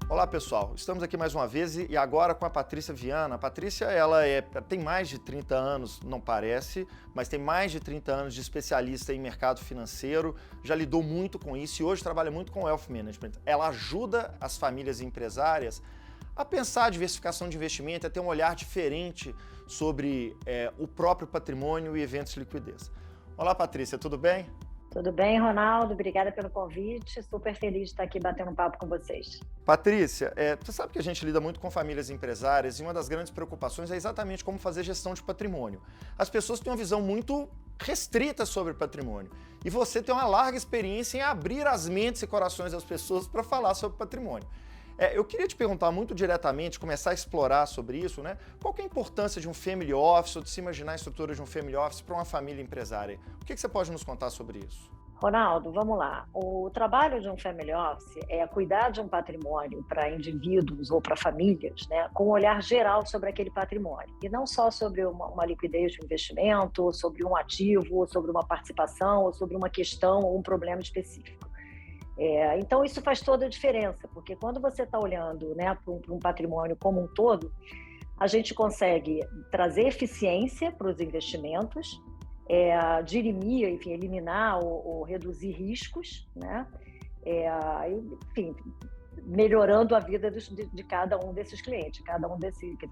Olá pessoal, estamos aqui mais uma vez e agora com a Patrícia Viana. A Patrícia tem mais de 30 anos, não parece, mas tem mais de 30 anos de especialista em mercado financeiro, já lidou muito com isso e hoje trabalha muito com Wealth Management. Ela ajuda as famílias empresárias a pensar a diversificação de investimento, a ter um olhar diferente sobre o próprio patrimônio e eventos de liquidez. Olá Patrícia, tudo bem? Tudo bem, Ronaldo? Obrigada pelo convite. Super feliz de estar aqui batendo um papo com vocês. Patrícia, você sabe que a gente lida muito com famílias empresárias e uma das grandes preocupações é exatamente como fazer gestão de patrimônio. As pessoas têm uma visão muito restrita sobre patrimônio e você tem uma larga experiência em abrir as mentes e corações das pessoas para falar sobre patrimônio. Eu queria te perguntar muito diretamente, começar a explorar sobre isso, né? Qual que é a importância de um family office ou de se imaginar a estrutura de um family office para uma família empresária? O que você pode nos contar sobre isso? Ronaldo, vamos lá. O trabalho de um family office é cuidar de um patrimônio para indivíduos ou para famílias, né, com um olhar geral sobre aquele patrimônio. E não só sobre uma liquidez de investimento, ou sobre um ativo, ou sobre uma participação, ou sobre uma questão ou um problema específico. Então, isso faz toda a diferença, porque quando você está olhando, né, para um patrimônio como um todo, a gente consegue trazer eficiência para os investimentos, dirimir, enfim, eliminar ou reduzir riscos, né? Enfim, melhorando a vida de cada um desses clientes,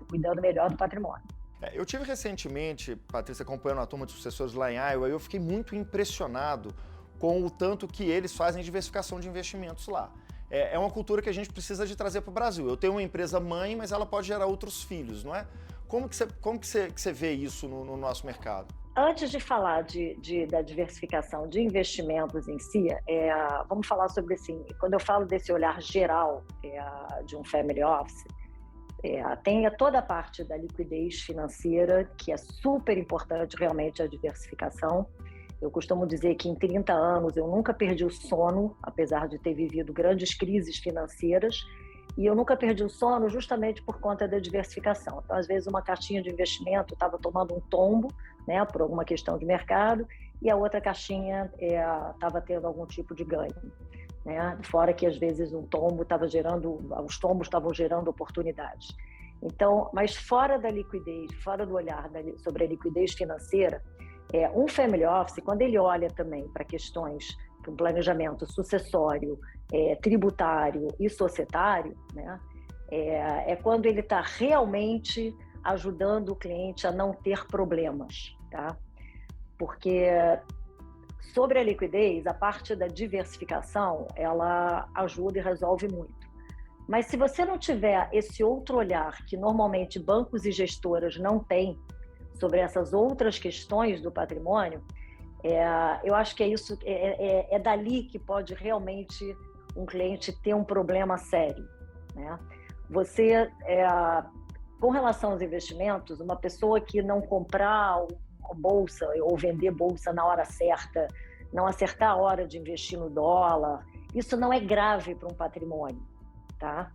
cuidando melhor do patrimônio. Eu tive recentemente, Patrícia, acompanhando a turma de sucessores lá em Iowa, e eu fiquei muito impressionado com o tanto que eles fazem diversificação de investimentos lá. É uma cultura que a gente precisa de trazer para o Brasil. Eu tenho uma empresa mãe, mas ela pode gerar outros filhos, não é? Como que você vê isso no nosso mercado? Antes de falar da diversificação de investimentos em si, vamos falar sobre, assim, quando eu falo desse olhar geral de um family office, tem toda a parte da liquidez financeira, que é super importante realmente a diversificação. Eu costumo dizer que em 30 anos eu nunca perdi o sono, apesar de ter vivido grandes crises financeiras, e eu nunca perdi o sono justamente por conta da diversificação. Então, às vezes, uma caixinha de investimento estava tomando um tombo, né, por alguma questão de mercado, e a outra caixinha estava tendo algum tipo de ganho, né? Fora que, às vezes, os tombos estavam gerando oportunidades. Então, mas fora da liquidez, fora do olhar sobre a liquidez financeira, um family office, quando ele olha também para questões para um planejamento sucessório, tributário e societário, né, quando ele está realmente ajudando o cliente a não ter problemas, tá? Porque sobre a liquidez, a parte da diversificação, ela ajuda e resolve muito. Mas se você não tiver esse outro olhar que normalmente bancos e gestoras não têm sobre essas outras questões do patrimônio, eu acho que é dali que pode realmente um cliente ter um problema sério, né? Você, com relação aos investimentos, uma pessoa que não comprar uma bolsa ou vender bolsa na hora certa, não acertar a hora de investir no dólar, isso não é grave para um patrimônio, tá?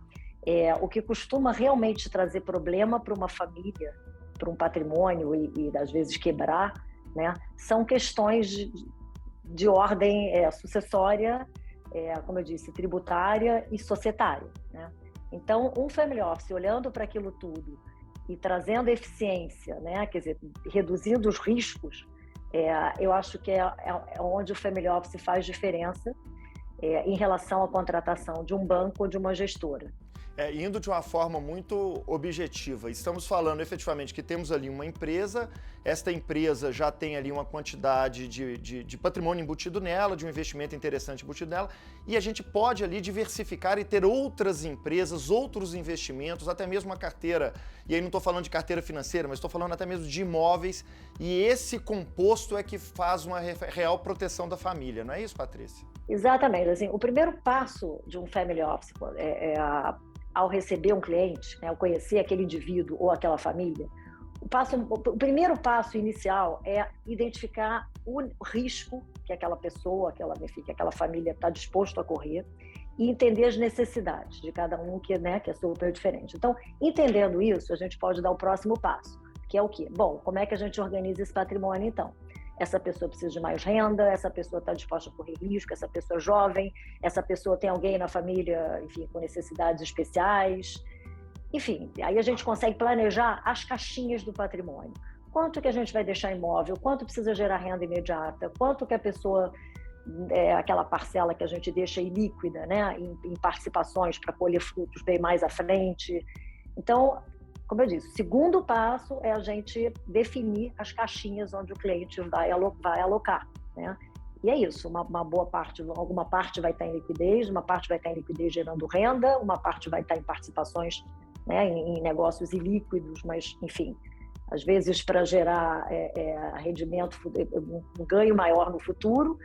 O que costuma realmente trazer problema para uma família, para um patrimônio e às vezes quebrar, né, são questões de ordem sucessória, como eu disse, tributária e societária, né? Então, um family office olhando para aquilo tudo e trazendo eficiência, né, quer dizer, reduzindo os riscos, eu acho que é onde o family office faz diferença em relação à contratação de um banco ou de uma gestora. Indo de uma forma muito objetiva, estamos falando efetivamente que temos ali uma empresa, esta empresa já tem ali uma quantidade de patrimônio embutido nela, de um investimento interessante embutido nela, e a gente pode ali diversificar e ter outras empresas, outros investimentos, até mesmo uma carteira, e aí não estou falando de carteira financeira, mas estou falando até mesmo de imóveis, e esse composto é que faz uma real proteção da família, não é isso, Patrícia? Exatamente. Assim, o primeiro passo de um family office ao receber um cliente, né, ao conhecer aquele indivíduo ou aquela família, o primeiro passo inicial é identificar o risco que aquela pessoa, que aquela família está disposto a correr e entender as necessidades de cada um, que é super diferente. Então, entendendo isso, a gente pode dar o próximo passo, que é o quê? Bom, como é que a gente organiza esse patrimônio, então? essa pessoa precisa de mais renda, essa pessoa está disposta a correr risco, essa pessoa é jovem, essa pessoa tem alguém na família, enfim, com necessidades especiais. Enfim, aí a gente consegue planejar as caixinhas do patrimônio. Quanto que a gente vai deixar imóvel, quanto precisa gerar renda imediata, quanto que a pessoa, aquela parcela que a gente deixa ilíquida, né, em participações para colher frutos bem mais à frente. Então, como eu disse, o segundo passo é a gente definir as caixinhas onde o cliente vai alocar, né? E é isso, uma boa parte, alguma parte vai estar em liquidez, uma parte vai estar em liquidez gerando renda, uma parte vai estar em participações, né, em negócios ilíquidos, mas, enfim, às vezes para gerar rendimento, um ganho maior no futuro,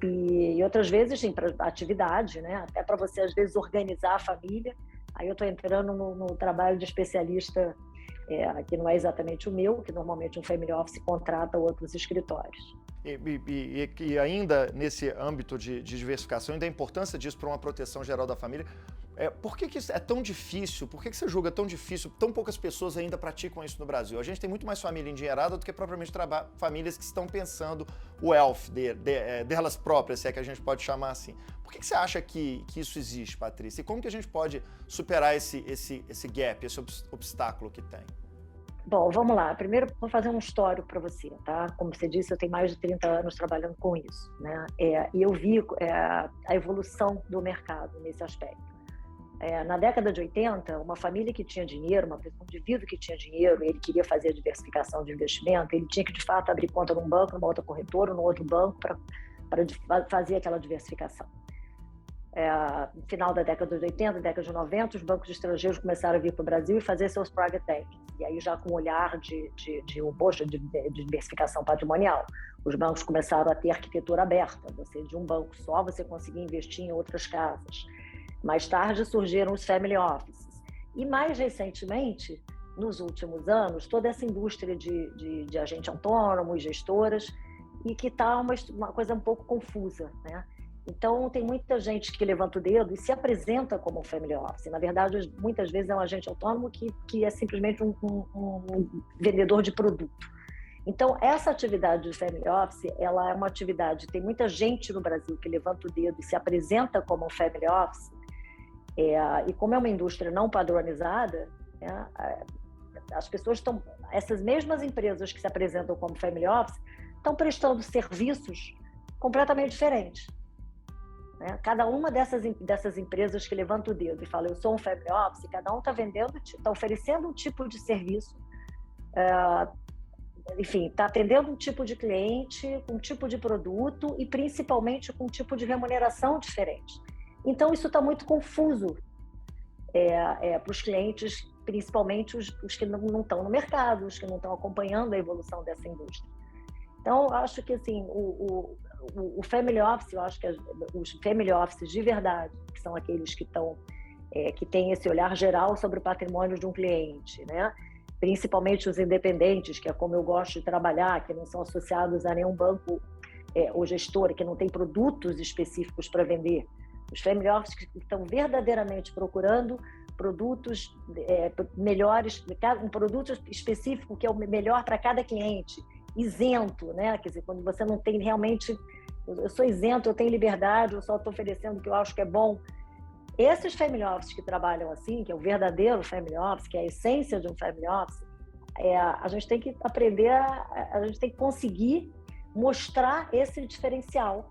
e outras vezes, sim, para atividade, né, até para você, às vezes, organizar a família. Aí eu estou entrando no trabalho de especialista, que não é exatamente o meu, que normalmente um family office contrata outros escritórios. E ainda nesse âmbito de diversificação, ainda a importância disso para uma proteção geral da família, por que isso é tão difícil? Por que você julga tão difícil? Tão poucas pessoas ainda praticam isso no Brasil. A gente tem muito mais família endinheirada do que propriamente famílias que estão pensando o wealth delas próprias, se é que a gente pode chamar assim. Por que você acha que isso existe, Patrícia? E como que a gente pode superar esse gap, esse obstáculo que tem? Bom, vamos lá. Primeiro, vou fazer um histórico para você, tá? Como você disse, eu tenho mais de 30 anos trabalhando com isso, né? E eu vi a evolução do mercado nesse aspecto. Na década de 80, uma família que tinha dinheiro, um indivíduo que tinha dinheiro, ele queria fazer a diversificação de investimento, ele tinha que, de fato, abrir conta num banco, numa outra corretora, num outro banco, para fazer aquela diversificação. No final da década de 80, década de 90, os bancos estrangeiros começaram a vir para o Brasil e fazer seus private banking. E aí já com um olhar de diversificação patrimonial. Os bancos começaram a ter arquitetura aberta. Você, de um banco só, você conseguia investir em outras casas. Mais tarde surgiram os family offices. E mais recentemente, nos últimos anos, toda essa indústria de agente autônomo e gestoras, e que está uma coisa um pouco confusa, né? Então, tem muita gente que levanta o dedo e se apresenta como um family office. Na verdade, muitas vezes é um agente autônomo que é simplesmente um vendedor de produto. Então, essa atividade de family office, ela é uma atividade, tem muita gente no Brasil que levanta o dedo e se apresenta como um family office, e como é uma indústria não padronizada, né, as pessoas estão, essas mesmas empresas que se apresentam como family office, estão prestando serviços completamente diferentes. Cada uma dessas empresas que levanta o dedo e fala, eu sou um family office, cada um está oferecendo um tipo de serviço, enfim, está atendendo um tipo de cliente, um tipo de produto e principalmente com um tipo de remuneração diferente. Então, isso está muito confuso para os clientes, principalmente os que não estão no mercado, os que não estão acompanhando a evolução dessa indústria. Então, acho que assim, o family office, eu acho que os family offices de verdade, que são aqueles que têm esse olhar geral sobre o patrimônio de um cliente, né? Principalmente os independentes, que é como eu gosto de trabalhar, que não são associados a nenhum banco ou gestor, que não tem produtos específicos para vender. Os family offices que estão verdadeiramente procurando produtos melhores, um produto específico que é o melhor para cada cliente, isento, né? Quer dizer, quando você não tem realmente, eu sou isento, eu tenho liberdade, eu só estou oferecendo o que eu acho que é bom. Esses family offices que trabalham assim, que é o verdadeiro family office, que é a essência de um family office, a gente tem que aprender, a gente tem que conseguir mostrar esse diferencial,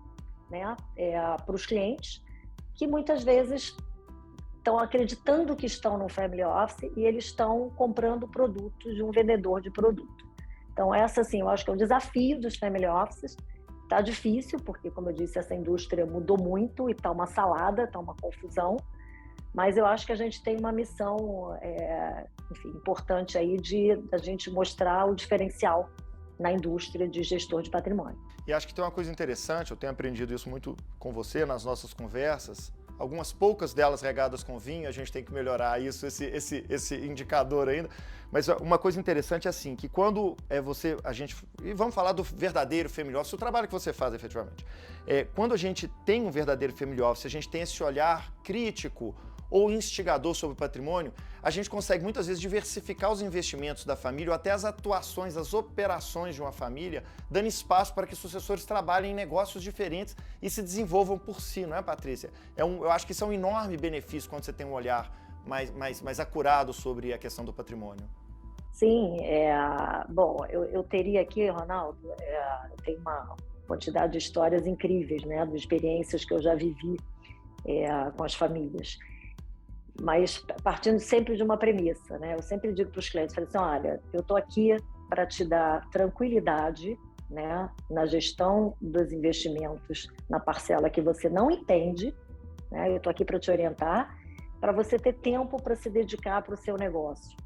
né, para os clientes, que muitas vezes estão acreditando que estão no family office e eles estão comprando produtos de um vendedor de produto. Então, assim, eu acho que é um desafio dos family offices. Está difícil, porque, como eu disse, essa indústria mudou muito e está uma salada, está uma confusão. Mas eu acho que a gente tem uma missão, enfim, importante aí de a gente mostrar o diferencial na indústria de gestor de patrimônio. E acho que tem uma coisa interessante, eu tenho aprendido isso muito com você nas nossas conversas, algumas poucas delas regadas com vinho, a gente tem que melhorar isso, esse indicador ainda. Mas uma coisa interessante é assim, que quando e vamos falar do verdadeiro family office, o trabalho que você faz efetivamente. Quando a gente tem um verdadeiro family office, a gente tem esse olhar crítico, ou instigador sobre o patrimônio, a gente consegue muitas vezes diversificar os investimentos da família ou até as atuações, as operações de uma família, dando espaço para que sucessores trabalhem em negócios diferentes e se desenvolvam por si, não é, Patrícia? Eu acho que isso é um enorme benefício quando você tem um olhar mais acurado sobre a questão do patrimônio. Sim, bom, eu teria aqui, Ronaldo, eu tenho uma quantidade de histórias incríveis, né, de experiências que eu já vivi com as famílias. Mas partindo sempre de uma premissa, né? Eu sempre digo para os clientes, falei assim, olha, eu estou aqui para te dar tranquilidade, né, na gestão dos investimentos, na parcela que você não entende, né? Eu estou aqui para te orientar, para você ter tempo para se dedicar para o seu negócio.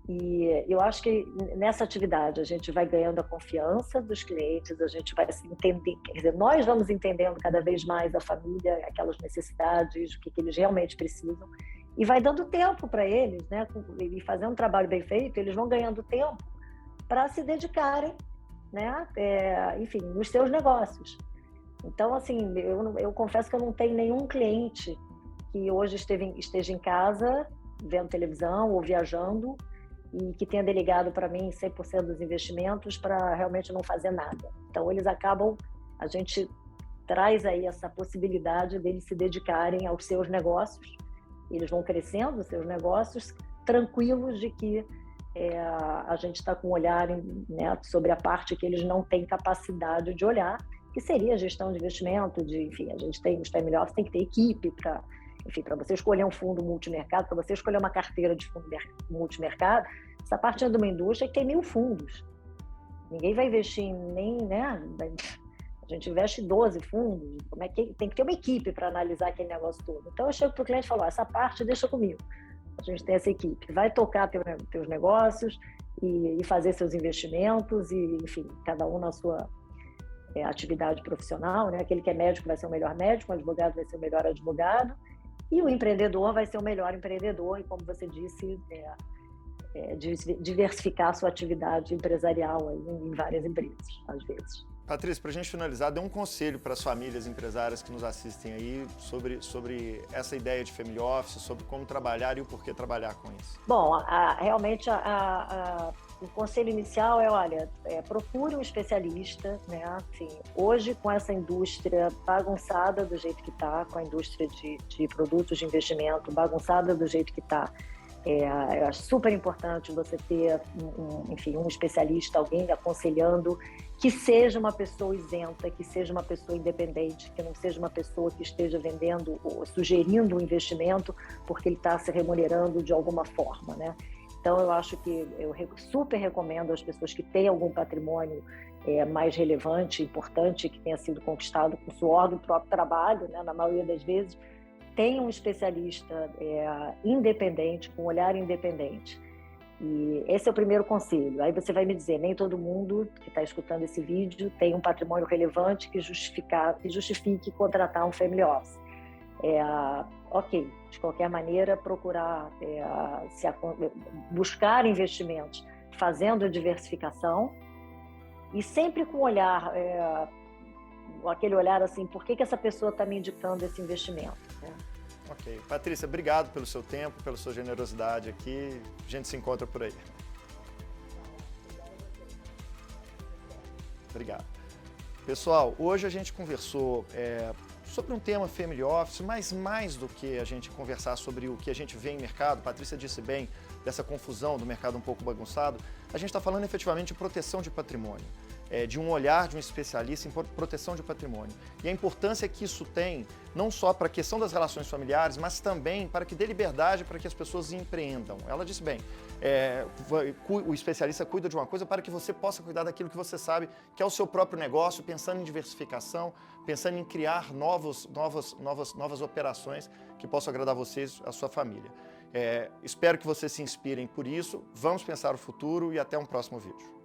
E eu acho que nessa atividade a gente vai ganhando a confiança dos clientes, a gente vai se entender, quer dizer, nós vamos entendendo cada vez mais a família, aquelas necessidades, o que eles realmente precisam, e vai dando tempo para eles, né? E fazendo um trabalho bem feito, eles vão ganhando tempo para se dedicarem, né? Enfim, nos seus negócios. Então, assim, eu confesso que eu não tenho nenhum cliente que hoje esteja em casa, vendo televisão ou viajando, e que tenha delegado para mim 100% dos investimentos para realmente não fazer nada. Então, eles acabam, a gente traz aí essa possibilidade deles se dedicarem aos seus negócios, eles vão crescendo os seus negócios, tranquilos de que a gente está com um olhar, né, sobre a parte que eles não têm capacidade de olhar, que seria a gestão de investimento, enfim, a gente tem, os family office tem que ter equipe para, enfim, para você escolher um fundo multimercado, para você escolher uma carteira de fundo multimercado, essa parte é de uma indústria que tem 1000 fundos. Ninguém vai investir em nem, né? A gente investe em 12 fundos. Como é que tem que ter uma equipe para analisar aquele negócio todo? Então eu chego para o cliente e falo: essa parte deixa comigo. A gente tem essa equipe, vai tocar teus negócios e fazer seus investimentos e, enfim, cada um na sua atividade profissional, né? Aquele que é médico vai ser o melhor médico, o advogado vai ser o melhor advogado e o empreendedor vai ser o melhor empreendedor e, como você disse, diversificar a sua atividade empresarial aí em várias empresas, às vezes. Patrícia, para a gente finalizar, dê um conselho para as famílias empresárias que nos assistem aí sobre essa ideia de family office, sobre como trabalhar e o porquê trabalhar com isso. Bom, realmente o conselho inicial é, olha, procure um especialista, né? Assim, hoje, com essa indústria bagunçada do jeito que está, com a indústria de produtos de investimento bagunçada do jeito que está, eu acho super importante você ter, enfim, um especialista, alguém aconselhando, que seja uma pessoa isenta, que seja uma pessoa independente, que não seja uma pessoa que esteja vendendo ou sugerindo um investimento porque ele está se remunerando de alguma forma, né? Então, eu acho que eu super recomendo às pessoas que têm algum patrimônio mais relevante, importante, que tenha sido conquistado com o suor do próprio trabalho, né, na maioria das vezes, tenha um especialista independente, com um olhar independente. E esse é o primeiro conselho. Aí você vai me dizer, nem todo mundo que está escutando esse vídeo tem um patrimônio relevante que justifique contratar um family office. Ok, de qualquer maneira, procurar buscar investimentos fazendo diversificação e sempre com olhar, aquele olhar assim, por que essa pessoa está me indicando esse investimento? Né? Ok. Patrícia, obrigado pelo seu tempo, pela sua generosidade aqui. A gente se encontra por aí. Obrigado. Pessoal, hoje a gente conversou sobre um tema family office, mas mais do que a gente conversar sobre o que a gente vê em mercado, Patrícia disse bem dessa confusão do mercado um pouco bagunçado, a gente está falando efetivamente de proteção de patrimônio. De um olhar de um especialista em proteção de patrimônio. E a importância que isso tem, não só para a questão das relações familiares, mas também para que dê liberdade para que as pessoas empreendam. Ela disse bem, o especialista cuida de uma coisa para que você possa cuidar daquilo que você sabe que é o seu próprio negócio, pensando em diversificação, pensando em criar novas operações que possam agradar vocês, a sua família. Espero que vocês se inspirem por isso. Vamos pensar o futuro e até um próximo vídeo.